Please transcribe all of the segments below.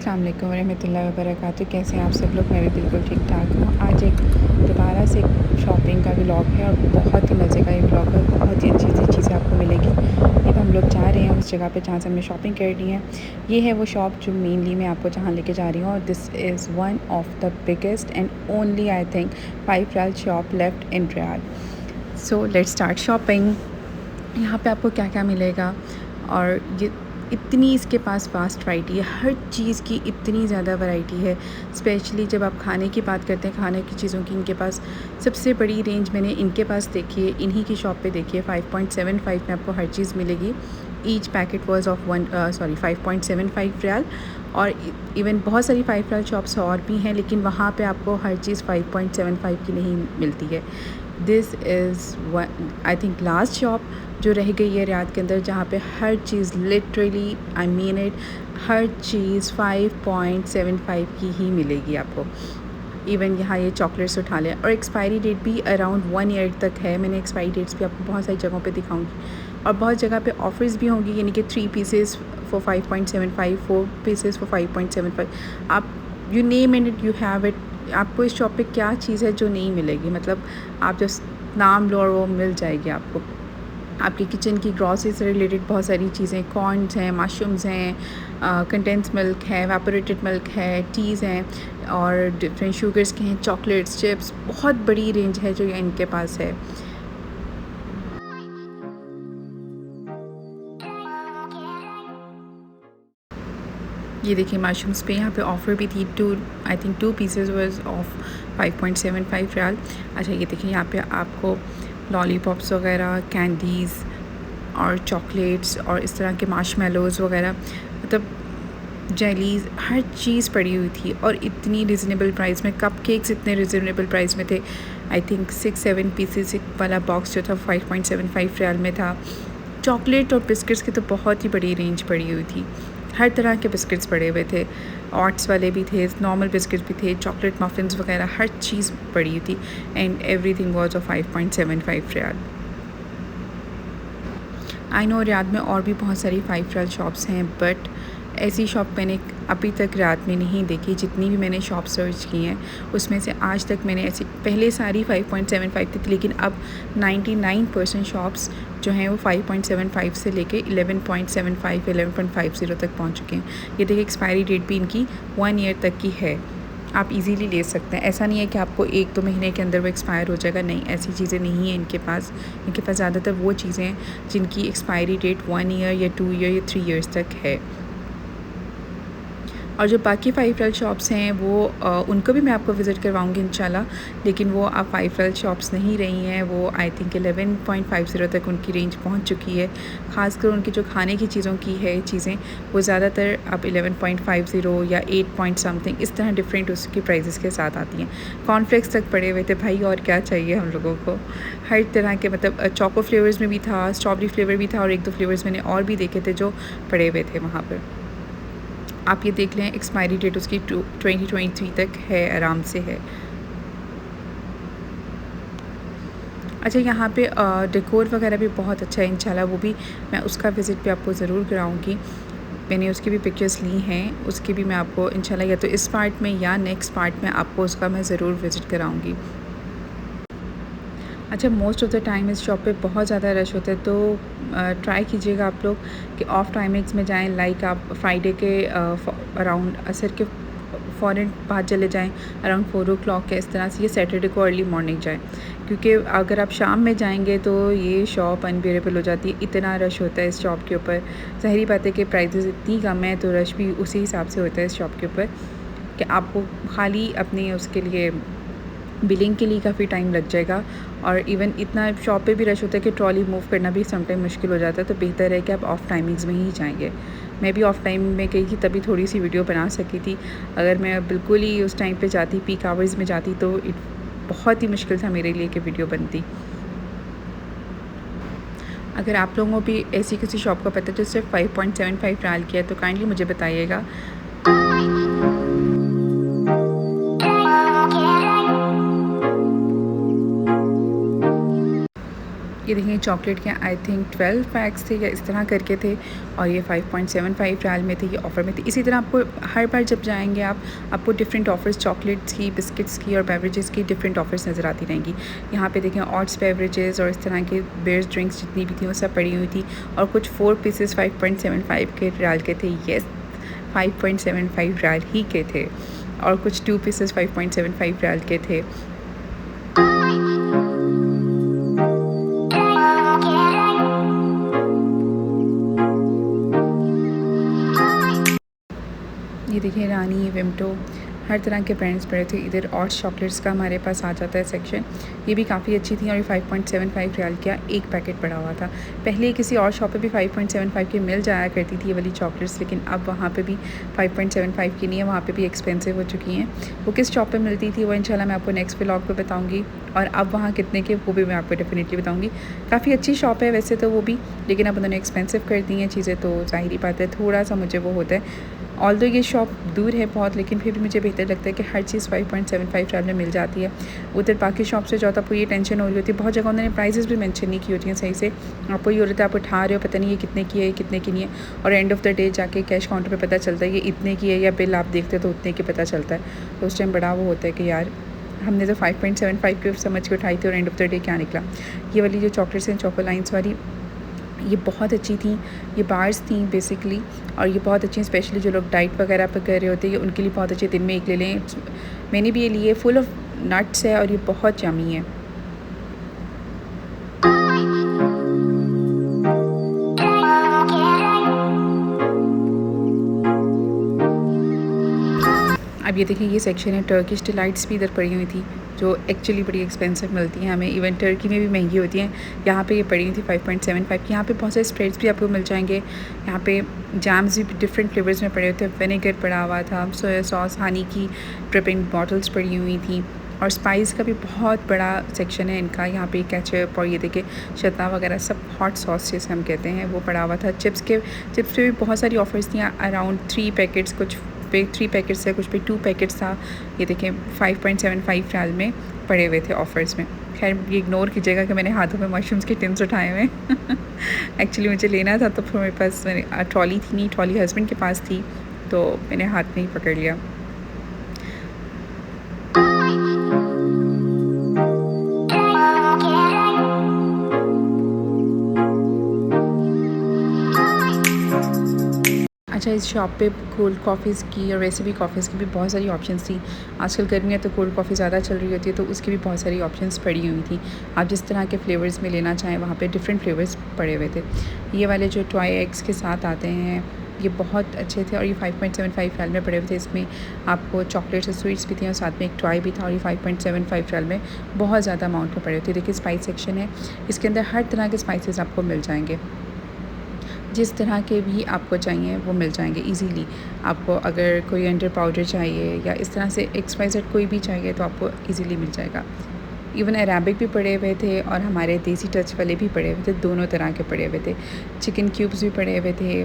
अस्सलाम वालेकुम रहमतुल्लाहि व बरकातुहू। कैसे हैं आप सब लोग? मैं भी बिल्कुल ठीक ठाक हूँ। आज एक दोबारा से शॉपिंग का व्लॉग है और बहुत ही मज़े का ये व्लॉग है। बहुत ही अच्छी अच्छी चीज़ें आपको मिलेगी। अब हम लोग जा रहे हैं उस जगह पे जहाँ से हमने शॉपिंग करनी है। ये है वो शॉप जो मेनली मैं आपको जहाँ लेके जा रही हूँ, और this is one of the biggest and only I think 5 riyal shop left in Riyadh. So let's start shopping. यहाँ पे आपको क्या क्या मिलेगा, और ये इतनी इसके पास वास्ट वैरायटी है, हर चीज़ की इतनी ज़्यादा वैरायटी है। स्पेशली जब आप खाने की बात करते हैं, खाने की चीज़ों की इनके पास सबसे बड़ी रेंज मैंने इनके पास देखी है, इन्हीं की शॉप पे देखी है। 5.75 में आपको हर चीज़ मिलेगी। Each packet was of 5.75 riyal. और इवन बहुत सारी 5 रियाल शॉप्स और भी हैं, लेकिन वहाँ पे आपको हर चीज़ 5.75 की नहीं मिलती है। This is I think last shop जो रह गई है रियाद के अंदर, जहाँ पे हर चीज़ लिटरली आई मीन इट, हर चीज़ 5.75 की ही मिलेगी आपको। इवन यहाँ ये चॉकलेट्स उठा लें, और एक्सपायरी डेट भी अराउंड 1 ईयर तक है। मैंने एक्सपायरी डेट्स भी आपको बहुत सारी जगहों पे दिखाऊंगी, और बहुत जगह पे ऑफ़र्स भी होंगी, यानी कि 3 पीसेस फॉर 5.75, 4 पीसेस फॉर 5.75। आप you name it you have it. आपको इस शॉप पे क्या चीज़ है जो नहीं मिलेगी, मतलब आप जस्ट नाम लो और वो मिल जाएगी आपको। आपके किचन की ग्रॉसरी से रिलेटेड बहुत सारी चीज़ें, कॉर्नस हैं, मशरूम्स हैं, कंडेंस मिल्क है, एवापोरेटेड मिल्क है, टीज़ हैं, और डिफरेंट शुगर्स के हैं, चॉकलेट्स, चिप्स, बहुत बड़ी रेंज है जो इनके पास है। ये देखिए मशरूम्स पे यहाँ पे ऑफ़र भी थी। I think 2 pieces was of 5.75 riyal. अच्छा ये देखिए यहाँ पे आपको लॉलीपॉप्स वगैरह, कैंडीज़ और चॉकलेट्स और इस तरह के मार्शमेलोज़ वगैरह, मतलब जेलीज़, हर चीज़ पड़ी हुई थी, और इतनी रिजनेबल प्राइस में। कपकेक्स इतने रिजनेबल प्राइस में थे। आई थिंक 6-7 पीसेस वाला बॉक्स जो था 5.75 रियाल में था। चॉकलेट और बिस्किट्स की तो बहुत ही बड़ी रेंज पड़ी हुई थी। हर तरह के बिस्किट्स पड़े हुए थे, ऑट्स वाले भी थे, नॉर्मल बिस्किट्स भी थे, चॉकलेट मफ़िन्स वगैरह, हर चीज़ पड़ी हुई थी। And everything was of 5.75 riyal. I know Riyadh में और भी बहुत सारी 5 रियाल शॉप्स हैं, बट ऐसी शॉप मैंने अभी तक रियाद में नहीं देखी। जितनी भी मैंने शॉप सर्च की हैं उसमें से आज तक मैंने ऐसी, पहले सारी 5.75 थी, लेकिन अब 99% शॉप्स जो हैं वो 5.75 से लेके 11.75, 11.50 तक पहुंच चुके हैं। ये देखिए एक्सपायरी डेट भी इनकी 1 ईयर तक की है। आप इजीली ले सकते हैं। ऐसा नहीं है कि आपको 1-2 महीने के अंदर वो एक्सपायर हो जाएगा, नहीं, ऐसी चीज़ें नहीं हैं इनके पास। इनके पास ज़्यादातर वो चीज़ें हैं जिनकी एक्सपायरी डेट 1 ईयर या 2 ईयर या 3 ईयर्स तक है। और जो बाकी 5 रियाल शॉप्स हैं वो उनको भी मैं आपको विज़िट करवाऊँगी इंशाल्लाह, लेकिन वो अब 5 रियाल शॉप्स नहीं रही हैं। वो आई थिंक 11.50 तक उनकी रेंज पहुंच चुकी है। ख़ासकर उनकी जो खाने की चीज़ों की है चीज़ें, वो ज़्यादातर अब 11.50 या 8 पॉइंट समथिंग इस तरह डिफरेंट उसकी प्राइसेस के साथ आती हैं। कॉर्नफ्लेक्स तक पड़े हुए थे भाई, और क्या चाहिए हम लोगों को। हर तरह के, मतलब चॉको फ्लेवर्स में भी था, स्ट्रॉबेरी फ्लेवर भी था, और 1-2 फ्लेवर्स मैंने और भी देखे थे जो पड़े हुए थे वहाँ पर। आप ये देख लें, एक्सपायरी डेट उसकी 2023 तक है, आराम से है। अच्छा यहाँ पे डेकोर वगैरह भी बहुत अच्छा है इंशाल्लाह, वो भी मैं उसका विज़िट भी आपको ज़रूर कराऊंगी। मैंने उसकी भी पिक्चर्स ली हैं, उसकी भी मैं आपको इंशाल्लाह या तो इस पार्ट में या नेक्स्ट पार्ट में आपको उसका मैं ज़रूर विज़िट कराऊंगी। अच्छा मोस्ट ऑफ़ द टाइम इस शॉप पे बहुत ज़्यादा रश होता है, तो ट्राई कीजिएगा आप लोग कि ऑफ़ टाइमिंग्स में जाएं। लाइक आप फ्राइडे के अराउंड असर के फ़ौरन बाद चले जाएं, अराउंड 4 o'clock के इस तरह से। ये सैटरडे को अर्ली मॉर्निंग जाएं, क्योंकि अगर आप शाम में जाएंगे तो ये शॉप अनबियरेबल हो जाती है, इतना रश होता है इस शॉप के ऊपर। ज़ाहिर बात है कि प्राइसेस इतनी कम है, तो रश भी उसी हिसाब से होता है इस शॉप के ऊपर, कि आपको खाली अपने उसके लिए बिलिंग के लिए काफ़ी टाइम लग जाएगा। और इवन इतना शॉप पे भी रश होता है कि ट्रॉली मूव करना भी समटाइम मुश्किल हो जाता है, तो बेहतर है कि आप ऑफ़ टाइमिंग्स में ही जाएंगे। मैं भी ऑफ़ टाइम में गई थी, तभी थोड़ी सी वीडियो बना सकी थी। अगर मैं बिल्कुल ही उस टाइम पे जाती, पीक आवर्स में जाती, तो बहुत ही मुश्किल था मेरे लिए कि वीडियो बनती। अगर आप लोगों को भी ऐसी किसी शॉप का पता है जो सिर्फ 5.75 रियाल की है, तो काइंडली मुझे बताइएगा। ये देखिए चॉकलेट के आई थिंक 12 पैक्स थे या इस तरह करके थे और ये 5.75 रियाल में थे, ये ऑफ़र में थे। इसी तरह आपको हर बार जब जाएंगे आप, आपको डिफरेंट ऑफ़र्स चॉकलेट्स की, बिस्किट्स की और बेवरेजेस की डिफरेंट ऑफ़र्स नज़र आती रहेंगी। यहाँ पे देखें ऑट्स बेवरेजेस और इस तरह के बेयर्स ड्रिंक्स जितनी भी थी वो सब पड़ी हुई थी और कुछ 4 पीसेस 5.75 के रियाल के थे। येस, 5.75 रियाल ही के थे और कुछ 2 पीसेस 5.75 रियाल के थे। ये देखिए रानी, विमटो, हर तरह के ब्रांड्स पड़े थे। इधर और चॉकलेट्स का हमारे पास आ जाता है सेक्शन, ये भी काफ़ी अच्छी थी और ये 5.75 रियाल का एक पैकेट पड़ा हुआ था। पहले किसी और शॉप पे भी 5.75 की मिल जाया करती थी ये वाली चॉकलेट्स, लेकिन अब वहाँ पे भी 5.75 की नहीं है, वहाँ पे भी एक्सपेंसिव हो चुकी हैं। वो किस शॉप पे मिलती थी वो इंशाल्लाह मैं आपको नेक्स्ट व्लॉग पे बताऊँगी और अब वहाँ कितने के वो भी मैं आपको डेफिनेटली बताऊँगी। काफ़ी अच्छी शॉप है वैसे तो वो भी, लेकिन अब उन्होंने एक्सपेंसिव कर दी हैं चीज़ें, तो ज़ाहिर बात है थोड़ा सा मुझे वो होता है। ऑल्दो ये शॉप दूर है बहुत, लेकिन फिर भी मुझे बेहतर लगता है कि हर चीज़ 5.75 रियाल में मिल जाती है। उधर बाकी शॉप से जो आपको ये टेंशन हो रही होती है, बहुत जगह उन्होंने प्राइजेस भी मेंशन नहीं की होती हैं सही से। आपको ये हो रहा है आप उठा रहे हो, पता नहीं ये कितने की है, ये कितने की नहीं है, और एंड ऑफ द डे जाके कैश काउंटर पे पता चलता है ये इतने की है, या बिल आप देखते तो उतने की पता चलता है। तो उस टाइम बड़ा वो होता है कि यार हमने तो 5.75 की समझ के उठाई थी और एंड ऑफ द डे क्या निकला। ये वाली जो चॉकलेट्स हैं चोको लाइन्स वाली, ये बहुत अच्छी थी। ये बार्स थी बेसिकली और ये बहुत अच्छी हैं, स्पेशली जो लोग डाइट वगैरह पर कर रहे होते हैं उनके लिए बहुत अच्छे, दिन में एक ले लें। मैंने भी ये लिए, फुल ऑफ नट्स है और ये बहुत यम्मी है। अब ये देखिए ये सेक्शन है, टर्किश डिलाइट्स भी इधर पड़ी हुई थी जो एक्चुअली बड़ी एक्सपेंसिव मिलती हैं हमें, इवन टर्की में भी महंगी होती हैं। यहाँ पे ये पड़ी हुई थी 5.75 की। यहाँ पे बहुत सारे स्प्रेड्स भी आपको मिल जाएंगे। यहाँ पे जैम्स भी डिफरेंट फ्लेवर्स में पड़े हुए थे, विनेगर पड़ा हुआ था, सोया सॉस, हनी की ड्रिपिंग बॉटल्स पड़ी हुई थी और स्पाइस का भी बहुत बड़ा सेक्शन है इनका। यहाँ पे केचप और ये देखिए शता वगैरह सब हॉट सॉस जैसे हम कहते हैं वो पड़ा हुआ था। चिप्स पे भी बहुत सारी ऑफ़र्स थी, अराउंड 3 पैकेट्स, कुछ पे 3 पैकेट्स है, कुछ पे 2 पैकेट्स था। ये देखें 5.75 रियाल में पड़े हुए थे ऑफ़र्स में। खैर ये इग्नोर कीजिएगा कि मैंने हाथों में मशरूम्स के टिन्स उठाए हुए हैं। एक्चुअली मुझे लेना था तो फिर मेरे पास ट्रॉली थी नहीं, ट्रॉली हस्बैंड के पास थी तो मैंने हाथ में ही पकड़ लिया। अच्छा, इस शॉप पे कोल्ड कॉफ़ीज़ की और वैसे भी कॉफ़ीज़ की भी बहुत सारी ऑप्शंस थी। आजकल गर्मी है तो कोल्ड कॉफ़ी ज़्यादा चल रही होती है तो उसकी भी बहुत सारी ऑप्शंस पड़ी हुई थी। आप जिस तरह के फ्लेवर्स में लेना चाहें वहाँ पे डिफरेंट फ्लेवर्स पड़े हुए थे। ये वाले जो टॉय एग्स के साथ आते हैं ये बहुत अच्छे थे और ये 5.75 रियाल में पड़े हुए थे। इसमें आपको चॉकलेट्स और स्वीट्स भी थी और साथ में एक टॉय भी था और ये 5.75 रियाल में बहुत ज़्यादा अमाउंट में पड़े हुए थे। देखिए स्पाइस सेक्शन है, इसके अंदर हर तरह के स्पाइसेस आपको मिल जाएंगे, जिस तरह के भी आपको चाहिए वो मिल जाएंगे इजीली। आपको अगर कोई अंडर पाउडर चाहिए या इस तरह से XYZ कोई भी चाहिए तो आपको इजीली मिल जाएगा। इवन अरेबिक भी पड़े हुए थे और हमारे देसी टच वाले भी पड़े हुए थे, दोनों तरह के पड़े हुए थे। चिकन क्यूब्स भी पड़े हुए थे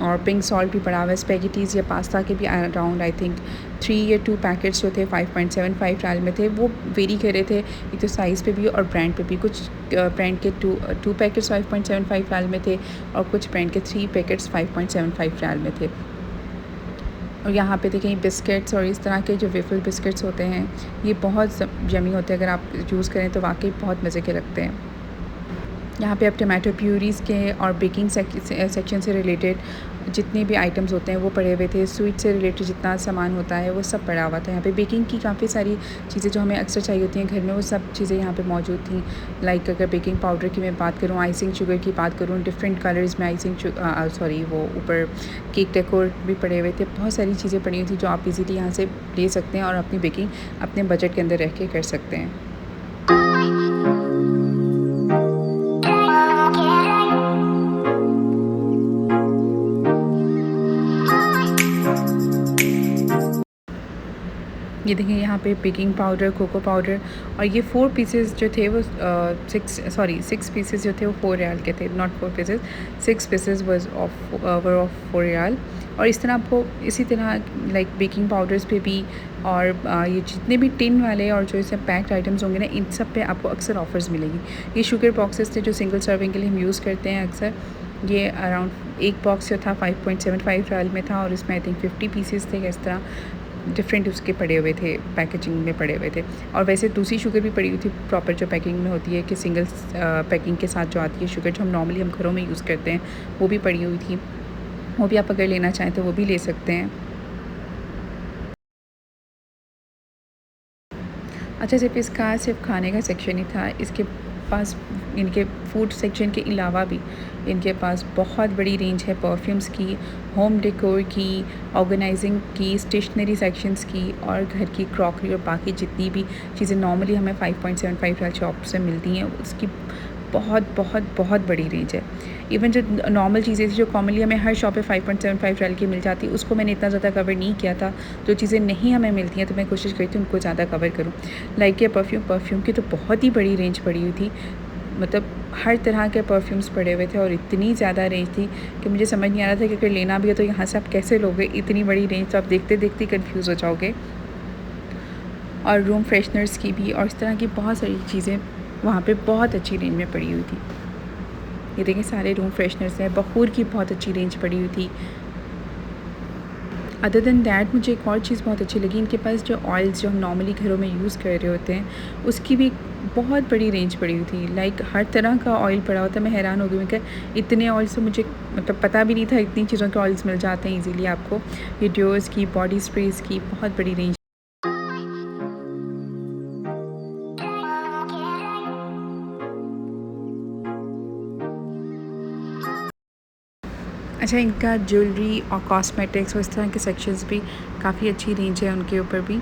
और पिंक सॉल्ट भी पड़ा हुआ है। स्पेगेटीज़ या पास्ता के भी अराउंड आई थिंक 3 या 2 पैकेट्स जो थे 5.75 रियाल में थे। वो वेरी कर रहे थे एक तो साइज़ पे भी और ब्रांड पे भी। कुछ ब्रांड के 2 पैकेट्स 5.75 रियाल में थे और कुछ ब्रांड के 3 पैकेट्स 5.75 रियाल में थे। और यहाँ पे देखें बिस्किट्स और इस तरह के जो वेफल बिस्किट्स होते हैं ये बहुत यमी होते हैं, अगर आप यूज़ करें तो वाकई बहुत मज़े के लगते हैं। यहाँ पे आप टमाटो प्यूरीज़ के और बेकिंग सेक्शन से रिलेटेड जितने भी आइटम्स होते हैं वो पड़े हुए थे। स्वीट से रिलेटेड जितना सामान होता है वो सब पड़ा हुआ था। यहाँ पे बेकिंग की काफ़ी सारी चीज़ें जो हमें अक्सर चाहिए होती हैं घर में वो सब चीज़ें यहाँ पे मौजूद थी। लाइक अगर बेकिंग पाउडर की मैं बात करूँ, आइसिंग शुगर की बात करूँ, डिफरेंट कलर्स में आइसिंग वो ऊपर केक डेकोर भी पड़े हुए थे। बहुत सारी चीज़ें पड़ी हुई थी जो आप इजीली यहाँ से ले सकते हैं और अपनी बेकिंग अपने बजट के अंदर रह के कर सकते हैं। ये देखिए यहाँ पे बेकिंग पाउडर, कोको पाउडर, और ये 4 पीसेस जो थे वो 6 पीसेस जो थे वो 4 रियाल के थे, not 4 pieces, 6 pieces were of 4 riyal. और इस तरह आपको इसी तरह लाइक बेकिंग पाउडर्स पे भी, और ये जितने भी टिन वाले और जो इसे पैक्ड आइटम्स होंगे ना, इन सब पे आपको अक्सर ऑफ़र्स मिलेगी। ये शुगर बॉक्सेस थे जो सिंगल सर्विंग के लिए हम यूज़ करते हैं अक्सर। ये अराउंड एक बॉक्स जो था 5.75 रियाल में था, और इसमें आई थिंक 50 पीसेस थे। इस तरह डिफरेंट उसके पड़े हुए थे, पैकेजिंग में पड़े हुए थे। और वैसे दूसरी शुगर भी पड़ी हुई थी प्रॉपर जो पैकिंग में होती है, कि सिंगल पैकिंग के साथ जो आती है शुगर, जो हम नॉर्मली हम घरों में यूज़ करते हैं, वो भी पड़ी हुई थी। वो भी आप अगर लेना चाहें तो वो भी ले सकते हैं। अच्छा, सिर्फ खाने का सेक्शन ही था। इसके पास इनके फूड सेक्शन के अलावा भी इनके पास बहुत बड़ी रेंज है परफ्यूम्स की, होम डेकोर की, ऑर्गेनाइजिंग की, स्टेशनरी सेक्शंस की, और घर की क्रॉकरी और बाकी जितनी भी चीज़ें नॉर्मली हमें 5.75 रियाल शॉप से मिलती हैं, उसकी बहुत बहुत बहुत बड़ी रेंज है। इवन जो नॉर्मल चीज़ें थी जो कॉमनली हमें हर शॉप पे 5.75 रियाल की मिल जाती, उसको मैंने इतना ज़्यादा कवर नहीं किया था। जो चीज़ें नहीं हमें मिलती हैं तो मैं कोशिश करी थी उनको ज़्यादा कवर करूँ। लाइक ये परफ्यूम की तो बहुत ही बड़ी रेंज पड़ी हुई थी, मतलब हर तरह के परफ्यूम्स पड़े हुए थे, और इतनी ज़्यादा रेंज थी कि मुझे समझ नहीं आ रहा था कि अगर लेना भी है तो यहाँ से आप कैसे लोगे, इतनी बड़ी रेंज तो आप देखते देखते ही कन्फ्यूज़ हो जाओगे। और रूम फ्रेशनर्स की भी और इस तरह की बहुत सारी चीज़ें वहाँ पे बहुत अच्छी रेंज में पड़ी हुई थी। ये देखिए सारे रूम फ्रेशनर्स हैं, बखूर की बहुत अच्छी रेंज पड़ी हुई थी। अदर दैन दैट मुझे एक और चीज़ बहुत अच्छी लगी, इनके पास जो ऑयल्स जो हम नॉर्मली घरों में यूज़ कर रहे होते हैं, उसकी भी बहुत बड़ी रेंज पड़ी हुई थी। लाइक हर तरह का ऑयल पड़ा होता है। मैं हैरान हो गई, मैं क्या इतने ऑयल्स तो मुझे मतलब पता भी नहीं था इतनी चीज़ों के ऑयल्स मिल जाते हैं ईज़िली आपको। ये ड्योर्स की, बॉडी स्प्रेज़ की बहुत बड़ी रेंज। अच्छा, इनका ज्वेलरी और कॉस्मेटिक्स और इस तरह के सेक्शंस भी काफ़ी अच्छी रेंज है उनके ऊपर भी।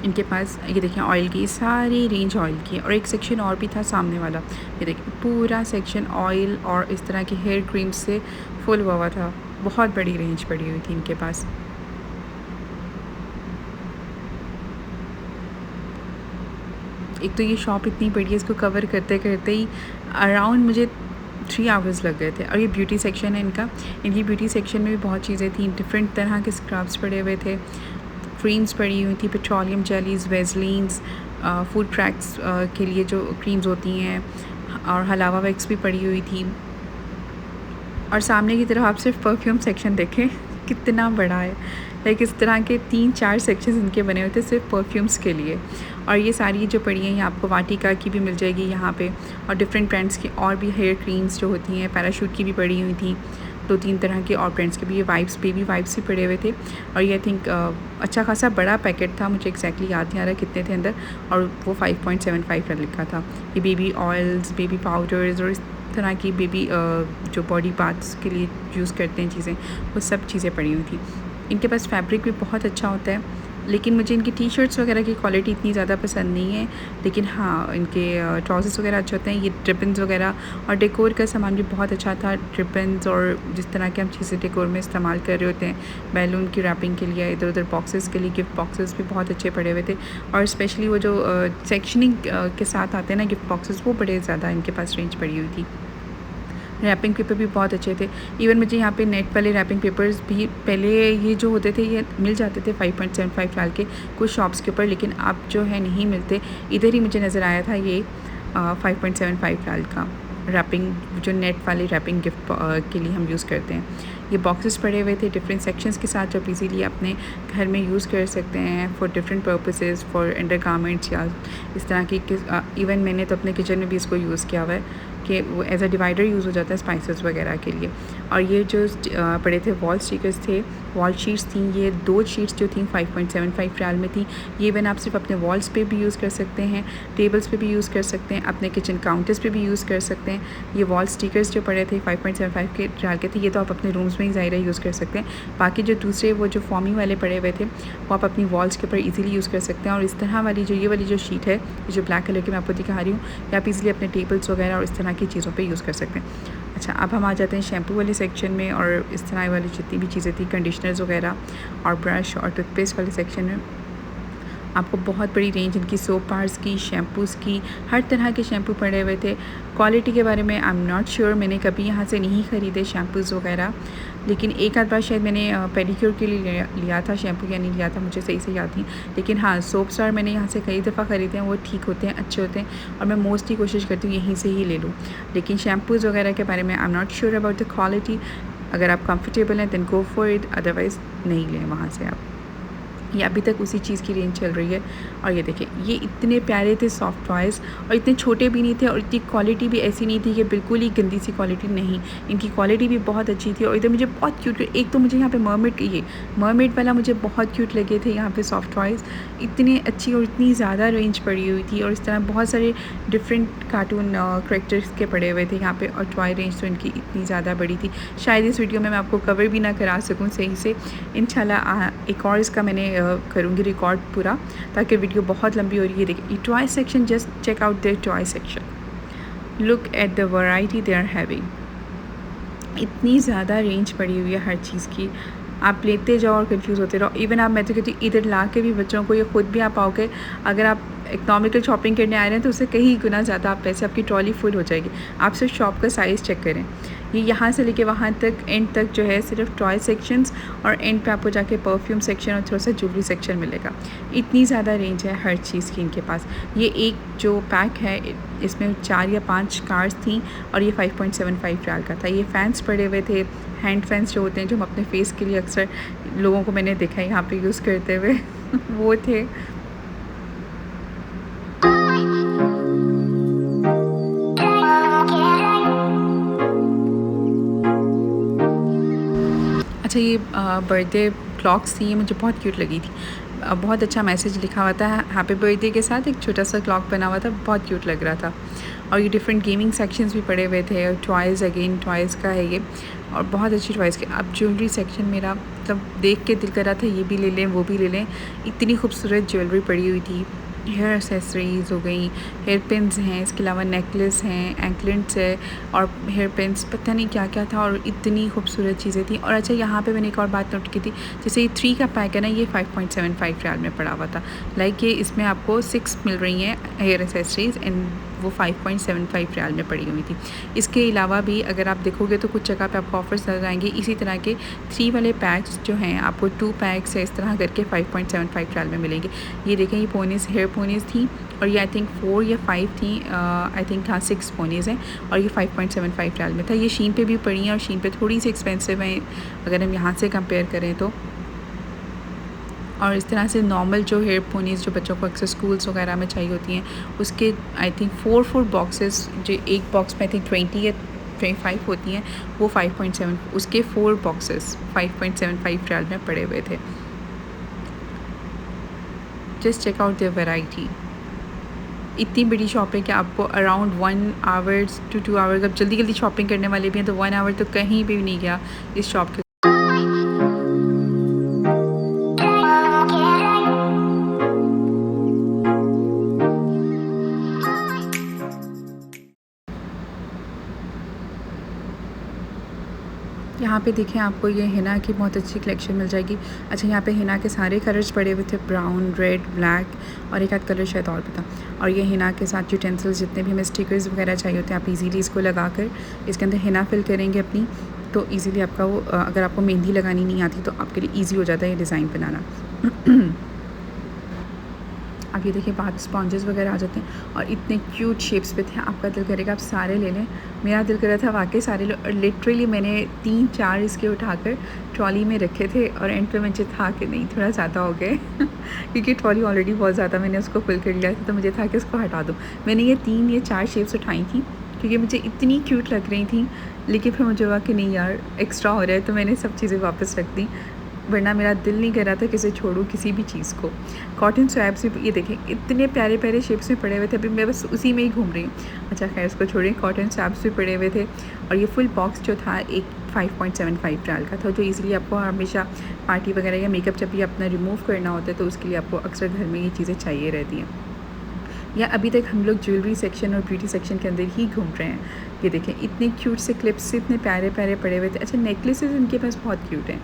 इनके पास ये देखिए ऑयल की सारी रेंज ऑयल की है, और एक सेक्शन और भी था सामने वाला, ये देखिए पूरा सेक्शन ऑयल और इस तरह के हेयर क्रीम्स से फुल हुआ था। बहुत बड़ी रेंज पड़ी हुई थी इनके पास। एक तो ये शॉप इतनी बड़ी है, इसको कवर करते करते ही अराउंड मुझे 3 आवर्स लग गए थे। और ये ब्यूटी सेक्शन है इनका। इनकी ब्यूटी सेक्शन में भी बहुत चीज़ें थी, डिफरेंट तरह के स्क्रब्स पड़े हुए थे, क्रीम्स पड़ी हुई थी, पेट्रोलियम जेलीज़, वेज़लिन्स, फूड क्रैक्स के लिए जो क्रीम्स होती हैं, और हलावा वैक्स भी पड़ी हुई थी। और सामने की तरफ आप सिर्फ परफ्यूम सेक्शन देखें कितना बड़ा है। लाइक इस तरह के 3-4 सेक्शंस इनके बने हुए थे सिर्फ परफ्यूम्स के लिए। और ये सारी जो पड़ी हैं, ये आपको वाटिका की भी मिल जाएगी यहाँ पे, और डिफरेंट ब्रांड्स की और भी हेयर क्रीम्स जो होती हैं, पैराशूट की भी पड़ी हुई थी, 2-3 तरह के और ब्रांड्स के भी। ये वाइप्स, बेबी वाइप्स भी पड़े हुए थे। और ये आई थिंक अच्छा खासा बड़ा पैकेट था, मुझे एग्जैक्टली याद नहीं आ रहा कितने थे अंदर, और वो 5.75 का लिखा था। ये बेबी ऑयल्स, बेबी पाउडर्स और इस तरह की बेबी जो बॉडी पार्ट्स के लिए यूज़ करते हैं चीज़ें, वो सब चीज़ें पड़ी हुई थी। इनके पास फैब्रिक भी बहुत अच्छा होता है, लेकिन मुझे इनकी टी शर्ट्स वगैरह की क्वालिटी इतनी ज़्यादा पसंद नहीं है। लेकिन हाँ, इनके ट्राउज़र्स वगैरह अच्छे होते हैं। ये रिबन्स वगैरह और डेकोर का सामान भी बहुत अच्छा था। रिबन्स और जिस तरह के हम चीज़ें डेकोर में इस्तेमाल कर रहे होते हैं, बैलून की रैपिंग के लिए, इधर उधर बॉक्सेस के लिए, गिफ्ट बॉक्सेस भी बहुत अच्छे पड़े हुए थे। और स्पेशली वो जो सेक्शनिंग के साथ आते हैं ना गिफ्ट बॉक्सेस, वो बड़े ज़्यादा इनके पास रेंज पड़ी हुई थी। रैपिंग पेपर भी बहुत अच्छे थे। इवन मुझे यहाँ पे नेट वाले रैपिंग पेपर्स भी पहले ये जो होते थे ये मिल जाते थे 5.75 रियाल के कुछ शॉप्स के ऊपर, लेकिन अब जो है नहीं मिलते। इधर ही मुझे नज़र आया था ये 5.75 रियाल का रैपिंग, जो नेट वाली रैपिंग गिफ्ट के लिए हम यूज़ करते हैं। ये बॉक्सेस पड़े हुए थे डिफरेंट सेक्शंस के साथ, जो आप इजीली अपने घर में यूज़ कर सकते हैं for different purposes, for under garments या इस तरह की। इवन मैंने तो अपने किचन में भी इसको यूज़ किया हुआ है कि वो एज अ डिवाइडर यूज़ हो जाता है स्पाइसेस वगैरह के लिए। और ये जो पड़े थे वॉल स्टिकर्स थे, वॉल शीट्स थी, ये 2 शीट्स जो थी 5.75 रियाल में थी। ये इवन आप सिर्फ अपने वॉल्स पे भी यूज़ कर सकते हैं, टेबल्स पे भी यूज़ कर सकते हैं, अपने किचन काउंटर्स पे भी यूज़ कर सकते हैं। ये वॉल स्टिकर्स जो पड़े थे 5.75 के रियाल के थे, ये तो आप अपने रूम्स में ही ज़ाहिर है यूज़ कर सकते हैं। बाकी जो दूसरे वो जो फॉमी वाले पड़े हुए थे, वो आप अपनी वॉल्स के ऊपर ईजिली यूज़ कर सकते हैं। और इस तरह वाली जो ये वाली जो शीट है, ये जो ब्लैक कलर की मैं आपको दिखा रही हूँ, ये आप ईजिली अपने टेबल्स वगैरह और इस तरह की चीज़ों पे यूज़ कर सकते हैं। अच्छा, अब हम आ जाते हैं शैम्पू वाले सेक्शन में, और इस तरह वाली जितनी भी चीज़ें थी, कंडीशनर्स वगैरह और ब्रश और टूथपेस्ट वाले सेक्शन में। आपको बहुत बड़ी रेंज इनकी सोप बार्स की, शैम्पूज़ की, हर तरह के शैम्पू पड़े हुए थे। क्वालिटी के बारे में आई एम नॉट श्योर, मैंने कभी यहाँ से नहीं ख़रीदे शैम्पूज़ वगैरह, लेकिन एक आध बार शायद मैंने पेडिक्योर के लिए लिया था शैम्पू, या नहीं लिया था मुझे सही से याद नहीं। लेकिन हाँ, सोप स्टार मैंने यहाँ से कई दफ़ा ख़रीदे हैं, वो ठीक होते हैं, अच्छे होते हैं, और मैं मोस्टली कोशिश करती हूँ यहीं से ही ले लूँ। लेकिन शैम्पूज़ वगैरह के बारे में I am not sure about the quality. अगर आप कंफर्टेबल हैं then go for it, otherwise नहीं लें वहाँ से आप। ये अभी तक उसी चीज़ की रेंज चल रही है। और ये देखिए, ये इतने प्यारे थे सॉफ्ट टॉयज़, और इतने छोटे भी नहीं थे, और इतनी क्वालिटी भी ऐसी नहीं थी कि बिल्कुल ही गंदी सी क्वालिटी, नहीं, इनकी क्वालिटी भी बहुत अच्छी थी। और इधर मुझे बहुत क्यूट, एक तो मुझे यहाँ पे मरमेड वाला मुझे बहुत क्यूट लगे थे यहाँ पे सॉफ्ट टॉयज़, इतनी अच्छी और इतनी ज़्यादा रेंज पड़ी हुई थी। और इस तरह बहुत सारे डिफरेंट कार्टून करेक्टर्स के पड़े हुए थे यहाँ पे, और टॉय रेंज तो इनकी इतनी ज़्यादा बड़ी थी, शायद इस वीडियो में मैं आपको कवर भी ना करा सकूँ सही से। इंशाल्लाह एक और इसका मैंने करूँगी रिकॉर्ड पूरा, ताकि वीडियो बहुत लंबी हो रही है। देखिए, toy section, just check out the toy section, look at the variety they are having. इतनी ज़्यादा रेंज पड़ी हुई है हर चीज़ की, आप लेते जाओ और कंफ्यूज होते रहो। इवन आप, मैं तो कहती हूँ, इधर ला के भी बच्चों को, ये खुद भी आप आओगे, अगर आप इकनॉमिकल शॉपिंग करने आ रहे हैं तो उससे कहीं गुना ज़्यादा आप पैसे, आपकी ट्रॉली फुल हो जाएगी। आप सिर्फ शॉप का साइज़ चेक करें, ये यहाँ से लेके वहाँ तक एंड तक जो है सिर्फ टॉय सेक्शंस, और एंड पे आपको जाके परफ्यूम सेक्शन और थोड़ा सा ज्वेलरी सेक्शन मिलेगा। इतनी ज़्यादा रेंज है हर चीज़ की इनके पास। ये एक जो पैक है इसमें 4 या 5 कार्स थी, और ये 5.75 रियाल का था। ये फ़ैन्स पड़े हुए थे, हैंड फैंस जो होते हैं, जो हम अपने फेस के लिए अक्सर लोगों को मैंने देखा है यहाँ पे यूज़ करते हुए वो थे। अच्छा, ये बर्थडे क्लॉक्स थी, ये मुझे बहुत क्यूट लगी थी। बहुत अच्छा मैसेज लिखा हुआ था हैप्पी बर्थडे के साथ, एक छोटा सा क्लॉक बना हुआ था, बहुत क्यूट लग रहा था। और ये डिफरेंट गेमिंग सेक्शंस भी पड़े हुए थे, और टॉयज़, अगेन टॉयज़ का है ये, और बहुत अच्छी टॉयज़ के। अब ज्वेलरी सेक्शन मेरा मतलब देख के दिल कर रहा था ये भी ले लें, वो भी ले लें, इतनी खूबसूरत ज्वेलरी पड़ी हुई थी। हेयर एक्सेसरीज़ हो गई, हेयर पिन्स हैं, इसके अलावा नेकलेस हैं, एंकलेट्स है, और हेयर पिन्स, पता नहीं क्या क्या था, और इतनी खूबसूरत चीज़ें थी। और अच्छा, यहाँ पे मैंने एक और बात नोट की थी, जैसे ये 3 का पैक है ना, ये 5.75 रियाल में पड़ा हुआ था। लाइक ये इसमें आपको 6 मिल रही हैं हेयर एक्सेसरीज़, एंड वो 5.75 रियाल में पड़ी हुई थी। इसके अलावा भी अगर आप देखोगे तो कुछ जगह पे आपको ऑफर्स नजर आएंगे इसी तरह के 3 वाले पैक्स जो हैं, आपको 2 पैक्स है इस तरह करके 5.75 रियाल में मिलेंगे। ये देखें, ये पोनीज़, हेयर पोनीज़ थी, और ये आई थिंक 4 या 5 थी, आई थिंक हाँ 6 पोनीज़ हैं, और ये 5.75 रियाल में था। ये शीन पे भी पड़ी हैं, और शीन पे थोड़ी सी एक्सपेंसिव है अगर हम यहाँ से कंपेयर करें तो। और इस तरह से नॉर्मल जो हेयर पोनीज़ जो बच्चों को अक्सर स्कूल्स वगैरह में चाहिए होती हैं, उसके आई थिंक 4 बॉक्सेस, जो एक बॉक्स में आई थिंक 20 या 25 होती हैं, वो 5.7, उसके 4 बॉक्सेस 5.75 रियाल में पड़े हुए थे। Just check out the variety. इतनी बड़ी शॉप है कि आपको अराउंड 1 आवर्स टू 2 आवर्स, अब जल्दी जल्दी शॉपिंग करने वाले भी हैं तो 1 आवर तो कहीं भी नहीं गया इस शॉप के। यहाँ पे देखें, आपको ये हिना की बहुत अच्छी कलेक्शन मिल जाएगी। अच्छा, यहाँ पे हिना के सारे कलर्स पड़े हुए थे, ब्राउन, रेड, ब्लैक, और एक आध कलर शायद और भी था। और ये हिना के साथ यूटेंसिल्स जितने भी हमें स्टिकर्स वगैरह चाहिए होते हैं, आप इजीली इसको लगा कर इसके अंदर हिना फिल करेंगे अपनी, तो इजीली आपका वो, अगर आपको मेहंदी लगानी नहीं आती तो आपके लिए ईजी हो जाता है ये डिज़ाइन बनाना। अब ये देखिए, बाद स्पॉन्जेस वगैरह आ जाते हैं, और इतने क्यूट शेप्स पे थे, आपका दिल करेगा आप सारे ले लें। मेरा दिल कर रहा था वाकई सारे लो, और लिटरली मैंने 3-4 इसके उठाकर ट्रॉली में रखे थे, और एंड पे मुझे था कि नहीं, थोड़ा ज़्यादा हो गए क्योंकि ट्रॉली ऑलरेडी बहुत ज़्यादा मैंने उसको फुल कर लिया था, तो मुझे था कि उसको हटा दूँ। मैंने ये 3 या 4 शेप्स उठाई थी क्योंकि मुझे इतनी क्यूट लग रही थी, लेकिन फिर मुझे हुआ कि नहीं यार, एक्स्ट्रा हो रहा है, तो मैंने सब चीज़ें वापस रख दी, वरना मेरा दिल नहीं कर रहा था किसे छोड़ूं किसी भी चीज़ को। कॉटन स्वैब्स भी, ये देखें, इतने प्यारे प्यारे शेप्स में पड़े हुए थे, अभी मैं बस उसी में ही घूम रही हूँ। अच्छा खैर, उसको छोड़ें, कॉटन स्वैब्स भी पड़े हुए थे, और ये फुल बॉक्स जो था एक 5.75 रियाल का था, जो ईज़िली आपको हमेशा पार्टी वगैरह या मेकअप जब भी अपना रिमूव करना होता है तो उसके लिए आपको अक्सर घर में ये चीज़ें चाहिए रहती हैं। या अभी तक हम लोग ज्वेलरी सेक्शन और ब्यूटी सेक्शन के अंदर ही घूम रहे हैं। ये देखें, इतने क्यूट से क्लिप्स से इतने प्यारे प्यारे पड़े हुए थे। अच्छा, नेकलेसेस इनके पास बहुत क्यूट हैं,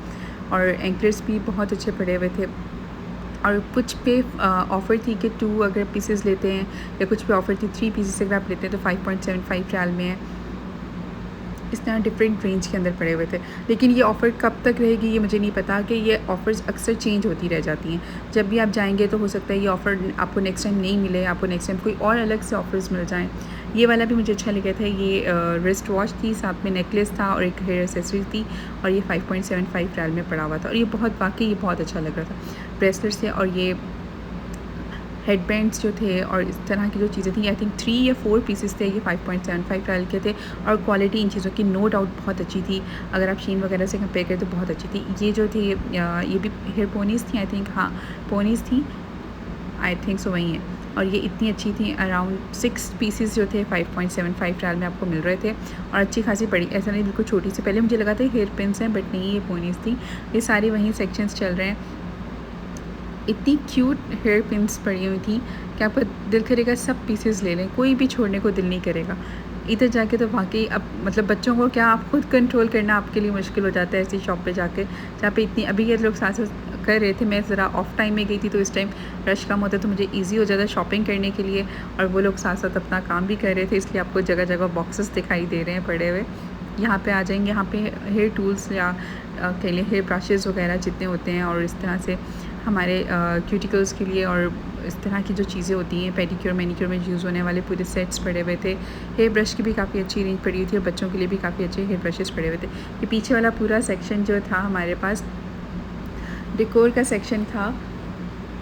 और एंकलेट्स भी बहुत अच्छे पड़े हुए थे। और कुछ पे ऑफ़र थी कि 2 अगर पीसेस लेते हैं, या कुछ पे ऑफ़र थी 3 पीसेस अगर आप लेते हैं तो 5.75 रियाल में है। इस तरह डिफरेंट रेंज के अंदर पड़े हुए थे। लेकिन ये ऑफ़र कब तक रहेगी ये मुझे नहीं पता, कि ये ऑफ़र्स अक्सर चेंज होती रह जाती हैं। जब भी आप जाएंगे तो हो सकता है ये ऑफ़र आपको नेक्स्ट टाइम नहीं मिले, आपको नेक्स्ट टाइम कोई और अलग से ऑफ़र्स मिल जाएँ। ये वाला भी मुझे अच्छा लगा था। ये रिस्ट वॉच थी, साथ में नेकलेस था और एक हेयर एक्सेसरी थी, और ये 5.75 रियाल में पड़ा हुआ था, और ये वाक़ई ये बहुत अच्छा लग रहा था। ब्रेसलेट्स थे, और ये हेडबैंड्स जो थे और इस तरह की जो चीज़ें थी, आई थिंक 3 या 4 पीसेस थे, ये 5.75 रियाल के थे, और क्वालिटी इन चीज़ों की नो डाउट बहुत अच्छी थी। अगर आप शीन वगैरह से कंपेयर करें तो बहुत अच्छी थी। ये जो थी ये भी हेयर पोनीज़ थी, आई थिंक, हाँ पोनीज़ थी, आई थिंक सो वही है। और ये इतनी अच्छी थी, अराउंड 6 पीसेस जो थे 5.75 रियाल में आपको मिल रहे थे, और अच्छी खासी बड़ी, ऐसा नहीं बिल्कुल छोटी सी। पहले मुझे लगा था हेयर पिन्स हैं, बट नहीं, ये पोनीज़ थी। ये सारी वहीं सेक्शंस चल रहे हैं। इतनी क्यूट हेयर पिन्स पड़ी हुई थी कि आपका दिल करेगा सब पीसेस ले लें, कोई भी छोड़ने को दिल नहीं करेगा। इधर जाके तो वाकई अब मतलब बच्चों को क्या, आप खुद कंट्रोल करना आपके लिए मुश्किल हो जाता है ऐसी शॉप पे जाके, जहाँ पे इतनी, अभी ये लोग साथ साथ कर रहे थे। मैं ज़रा ऑफ टाइम में गई थी तो इस टाइम रश कम होता है, तो मुझे ईजी हो जाता है शॉपिंग करने के लिए, और वो लोग साथ साथ अपना काम भी कर रहे थे, इसलिए आपको जगह जगह बॉक्सेस दिखाई दे रहे हैं पड़े हुए। यहाँ पे आ जाएंगे, यहाँ पे हेयर टूल्स या कह लें हेयर ब्रशेज़ वगैरह जितने होते हैं, और इस तरह से हमारे क्यूटिकल्स के लिए और इस तरह की जो चीज़ें होती हैं पेडिक्योर मैनिक्योर में यूज़ होने वाले पूरे सेट्स पड़े हुए थे। हेयर ब्रश की भी काफ़ी अच्छी रेंज पड़ी हुई थी, और बच्चों के लिए भी काफ़ी अच्छे हेयर ब्रशेज़ पड़े हुए थे। ये पीछे वाला पूरा सेक्शन जो था हमारे पास डेकोर का सेक्शन था,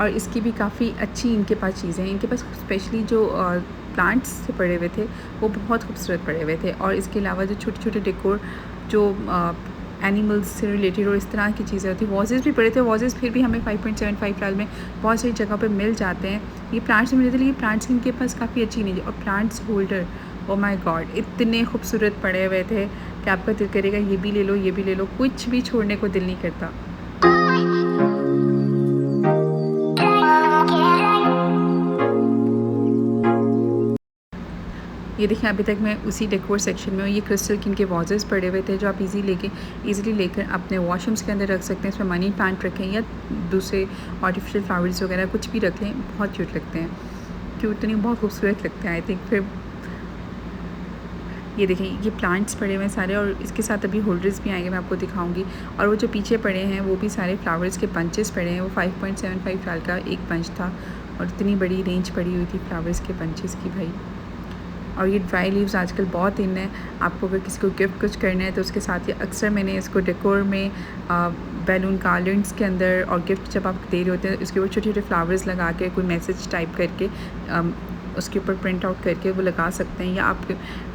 और इसकी भी काफ़ी अच्छी इनके पास चीज़ें हैं। इनके पास स्पेशली जो प्लांट्स से पड़े हुए थे वो बहुत खूबसूरत पड़े हुए थे, और इसके अलावा जो छोटे छोटे डेकोर जो एनिमल्स से रिलेटेड और इस तरह की चीज़ें होती, वॉजेस भी पड़े थे। वॉजेस फिर भी हमें 5.75 रियाल में बहुत सारी जगह पे मिल जाते हैं। ये प्लांट्स मिले थे, लेकिन प्लांट्स इनके पास काफ़ी अच्छी नहीं थी। और plants holder, oh my God, इतने खूबसूरत पड़े हुए थे कि आपका दिल करेगा ये भी ले लो, ये भी ले लो, कुछ भी छोड़ने को दिल नहीं करता। ये देखिए, अभी तक मैं उसी डेकोर सेक्शन में हूँ। ये क्रिस्टल के इनके वाजेस पड़े हुए थे, जो आप इजीली लेकर अपने वॉशरूम्स के अंदर रख सकते हैं। इसमें मनी प्लांट रखें या दूसरे आर्टिफिशियल फ्लावर्स वगैरह कुछ भी रख लें, बहुत क्यूट लगते हैं। क्यूट तो नहीं, बहुत खूबसूरत लगते हैं आई थिंक। फिर ये देखें, ये प्लांट्स पड़े हुए हैं सारे, और इसके साथ अभी होल्डर्स भी आएंगे, मैं आपको दिखाऊंगी। और वो जो पीछे पड़े हैं वो भी सारे फ्लावर्स के बंचेस पड़े हैं। वो 5.75 रियाल का एक बंच था, और इतनी बड़ी रेंज पड़ी हुई थी फ्लावर्स के बंचेस की भाई। और ये ड्राई लीव्स आजकल बहुत इन है। आपको अगर किसी को गिफ्ट कुछ करना है तो उसके साथ ही अक्सर मैंने इसको डेकोर में बैलून गार्लैंड्स के अंदर, और गिफ्ट जब आप दे रहे होते हैं उसके ऊपर छोटे छोटे फ्लावर्स लगा के, कोई मैसेज टाइप करके उसके ऊपर प्रिंट आउट करके वो लगा सकते हैं, या आप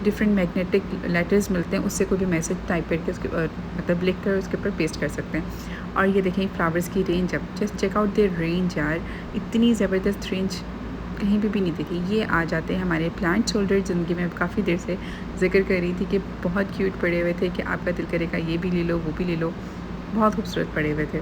डिफरेंट मैग्नेटिक लेटर्स मिलते हैं, उससे कोई भी मैसेज टाइप करके उसके मतलब लिख कर उसके ऊपर पेस्ट कर सकते हैं। और ये देखें फ्लावर्स की रेंज, अब just check out their range यार, इतनी ज़बरदस्त रेंज कहीं पे भी नहीं देखी। ये आ जाते हैं हमारे प्लांट्स होल्डर, जिनकी मैं काफ़ी देर से जिक्र कर रही थी कि बहुत क्यूट पड़े हुए थे, कि आपका दिल करेगा ये भी ले लो, वो भी ले लो, बहुत खूबसूरत पड़े हुए थे।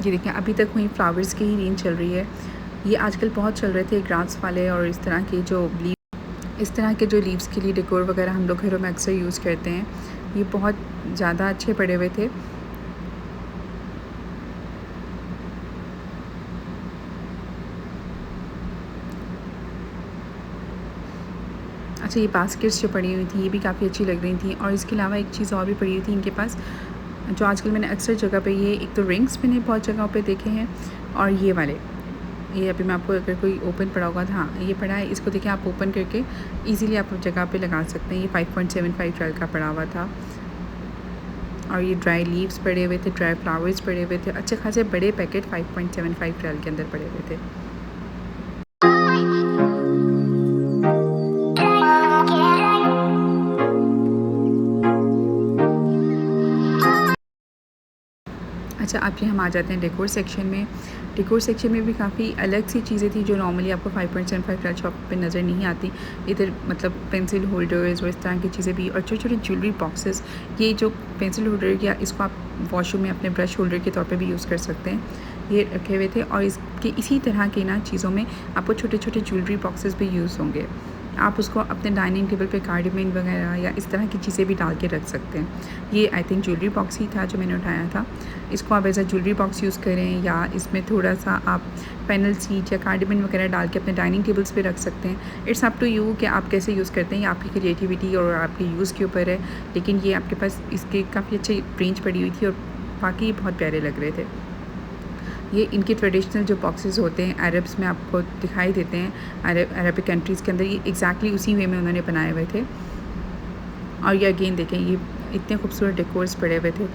ये देखें, अभी तक वहीं फ्लावर्स की ही रेंज चल रही है। ये आजकल बहुत चल रहे थे ग्रास वाले, और इस तरह के जो लीव्स के लिए डेकोर वगैरह हम लोग घरों में अक्सर यूज़ करते हैं। ये बहुत ज़्यादा अच्छे पड़े हुए थे। अच्छा, ये बास्केट्स जो पड़ी हुई थी ये भी काफ़ी अच्छी लग रही थी। और इसके अलावा एक चीज़ और भी पड़ी हुई थी इनके पास, जो आजकल मैंने अक्सर जगह पे, ये एक तो रिंग्स मैंने बहुत जगह पे देखे हैं, और ये वाले, ये अभी मैं आपको अगर कोई ओपन पड़ा होगा, हाँ ये पड़ा है, इसको देखें आप ओपन करके इजीली आप जगह पे लगा सकते हैं। ये 5.75 रियाल का पड़ा हुआ था। और ये ड्राई लीव्स पड़े हुए थे, ड्राई फ्लावर्स पड़े हुए थे, अच्छे खासे बड़े पैकेट 5.75 रियाल के अंदर पड़े हुए थे। अच्छा, अब ये हम आ जाते हैं डेकोर सेक्शन में। डेकोर सेक्शन में भी काफ़ी अलग सी चीज़ें थी जो नॉर्मली आपको 5.75 क्लच शॉप पे नज़र नहीं आती। इधर मतलब पेंसिल होल्डर्स और इस तरह की चीज़ें भी, और छोटे छोटे ज्वेलरी बॉक्सेस। ये जो पेंसिल होल्डर या इसको आप वॉशरूम में अपने ब्रश होल्डर के तौर पे भी यूज़ कर सकते हैं, ये रखे हुए थे। और इसके इसी तरह के ना चीज़ों में आपको छोटे छोटे ज्वेलरी बॉक्सेस भी यूज़ होंगे। आप उसको अपने डाइनिंग टेबल पे कार्डियन वगैरह या इस तरह की चीज़ें भी डाल के रख सकते हैं। ये आई थिंक ज्वेलरी बॉक्स ही था जो मैंने उठाया था। इसको आप as a jewellery box use करें, या इसमें थोड़ा सा आप पैनल सीट या कार्डियन वगैरह डाल के अपने डाइनिंग टेबल्स पे रख सकते हैं। इट्स अप टू यू कि आप कैसे यूज़ करते हैं, ये आपकी क्रिएटिविटी और आपके यूज़ के ऊपर है। लेकिन ये आपके पास इसके काफ़ी अच्छी रेंज पड़ी हुई थी और बाकी बहुत प्यारे लग रहे थे। ये इनके ट्रेडिशनल जो बॉक्सेस होते हैं अरब्स में आपको दिखाई देते हैं, अरबिक कंट्रीज़ के अंदर, ये एग्जैक्टली उसी वे में उन्होंने बनाए हुए थे। और ये अगेन देखें, ये इतने खूबसूरत डेकोर्स पड़े हुए थे,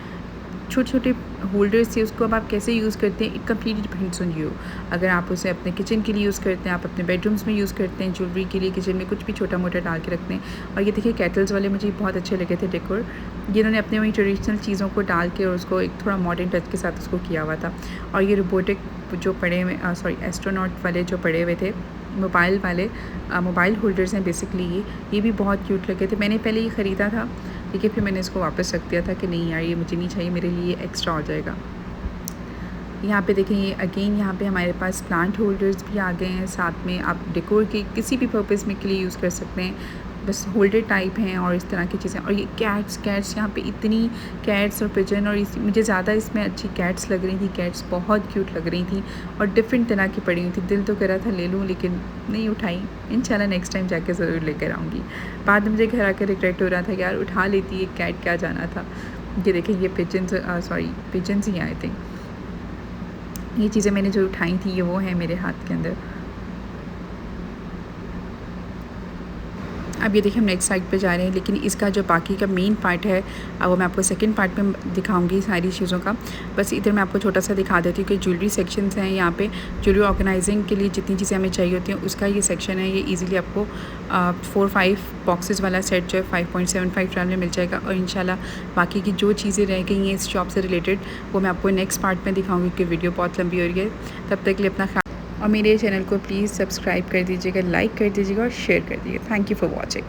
छोटे छोटे होल्डर्स थे। उसको अब आप कैसे यूज़ करते हैं, it completely depends on you. अगर आप उसे अपने किचन के लिए यूज़ करते हैं, आप अपने बेडरूम्स में यूज़ करते हैं, ज्वेलरी के लिए किचन में कुछ भी छोटा मोटा डाल के रखते हैं। और ये देखिए केटल्स वाले मुझे बहुत अच्छे लगे थे डेकोर। ये इन्होंने अपने वही ट्रेडिशनल चीज़ों को डाल के और उसको एक थोड़ा मॉडर्न टच के साथ उसको किया हुआ था। और ये रोबोटिक जो पड़े हुए एस्ट्रोनॉट वाले जो पड़े हुए थे, मोबाइल वाले मोबाइल होल्डर्स हैं बेसिकली। ये भी बहुत क्यूट लगे थे। मैंने पहले ये ख़रीदा था, ठीक है, फिर मैंने इसको वापस रख दिया था कि नहीं यार ये मुझे नहीं चाहिए, मेरे लिए एक्स्ट्रा हो जाएगा। यहाँ पे देखें, ये अगेन यहाँ पे हमारे पास प्लांट होल्डर्स भी आ गए हैं। साथ में आप डेकोर के किसी भी पर्पज़ में के लिए यूज़ कर सकते हैं, बस होल्डर टाइप हैं और इस तरह की चीज़ें। और ये कैट्स यहाँ पे इतनी कैट्स और पिजन, और मुझे ज़्यादा इसमें अच्छी कैट्स लग रही थी। कैट्स बहुत क्यूट लग रही थी और डिफरेंट तरह की पड़ी हुई थी। दिल तो कर रहा था ले लूँ, लेकिन नहीं उठाई। इंशाल्लाह नेक्स्ट टाइम जाके ज़रूर लेकर आऊँगी। बाद में मुझे घर आकर रिग्रेट हो रहा था कि यार उठा लेती, एक कैट क्या जाना था। ये देखें, ये पिजन्स ही आई थिंक। ये चीज़ें मैंने जो उठाई थी ये वो है मेरे हाथ के अंदर। अब ये देखिए हम नेक्स्ट साइड पे जा रहे हैं, लेकिन इसका जो बाकी का मेन पार्ट है वो मैं आपको सेकंड पार्ट में दिखाऊंगी सारी चीज़ों का। बस इधर मैं आपको छोटा सा दिखा देती हूँ कि ज्वेलरी सेक्शंस हैं यहाँ पे। ज्वेलरी ऑर्गेनाइजिंग के लिए जितनी चीज़ें हमें चाहिए होती हैं उसका ये सेक्शन है। ये इजीली आपको 4-5 बॉक्सेस वाला सेट जो है 5.75 में मिल जाएगा। और इंशाल्लाह बाकी की जो चीज़ें रह गई हैं इस शॉप से रिलेटेड वो मैं आपको नेक्स्ट पार्ट में दिखाऊँगी, कि वीडियो बहुत लंबी हो रही है। तब तक के लिए अपना ख्याल, और मेरे चैनल को प्लीज़ सब्सक्राइब कर दीजिएगा, लाइक कर दीजिएगा और शेयर कर दीजिएगा। Thank you for watching.